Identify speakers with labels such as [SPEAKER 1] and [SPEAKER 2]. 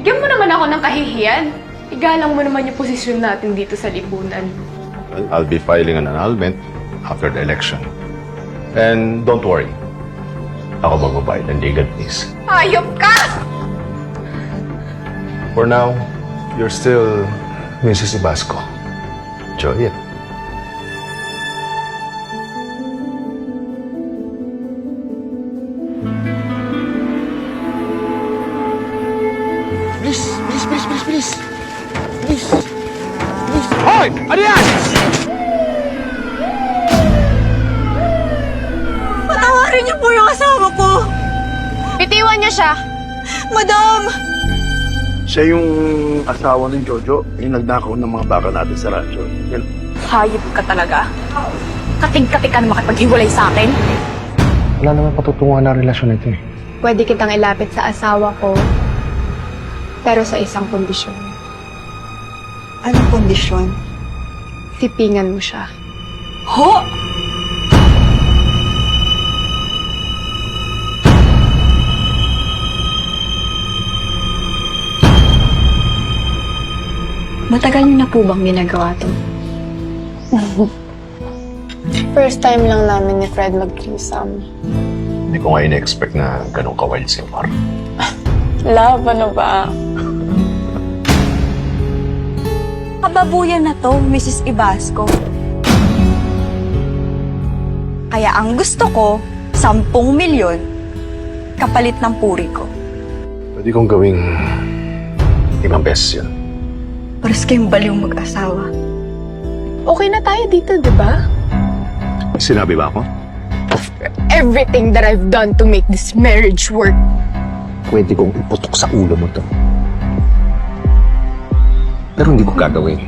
[SPEAKER 1] Bigyan mo naman ako ng kahihiyan. Igalang mo naman yung posisyon natin dito sa lipunan.
[SPEAKER 2] Well, I'll be filing an annulment after the election. And don't worry. Ako magbabayad ng legal fees.
[SPEAKER 1] Hayop ka!
[SPEAKER 2] For now, you're still Mrs. Ibasco. Enjoy it.
[SPEAKER 3] Please. Hoy! Ano yan?
[SPEAKER 4] Patawarin niyo po yung asawa ko!
[SPEAKER 1] Bitiwan niyo siya!
[SPEAKER 4] Madam!
[SPEAKER 5] Siya yung asawa ng Jojo, yung nagnakaw ng mga baka natin sa radyo. Yan.
[SPEAKER 4] Hayop ka talaga. Kating-kating ka na makipaghiwalay sa akin.
[SPEAKER 2] Wala naman patutunguhan na relasyon nito eh.
[SPEAKER 1] Pwede kitang ilapit sa asawa ko, pero sa isang kondisyon.
[SPEAKER 4] Anong kondisyon?
[SPEAKER 1] Tipingan mo siya.
[SPEAKER 4] Ho! Matagal niyo na po bang ginagawa to?
[SPEAKER 1] First time lang namin ni Fred mag-threesome.
[SPEAKER 2] Hindi ko nga in-expect na ganun ka-wild si Mar.
[SPEAKER 1] Love, ano ba?
[SPEAKER 4] Kababuyan na to, Mrs. Ibasco. Kaya ang gusto ko, 10 milyon kapalit ng puri ko.
[SPEAKER 2] Pwede kong gawing 5 beses yun.
[SPEAKER 4] Paras kayong baliw mag-asawa.
[SPEAKER 1] Okay na tayo dito, di ba?
[SPEAKER 2] Sinabi ba ako?
[SPEAKER 1] Everything that I've done to make this marriage work.
[SPEAKER 2] Pwede kong iputok sa ulo mo to. Pero hindi ko gagawin.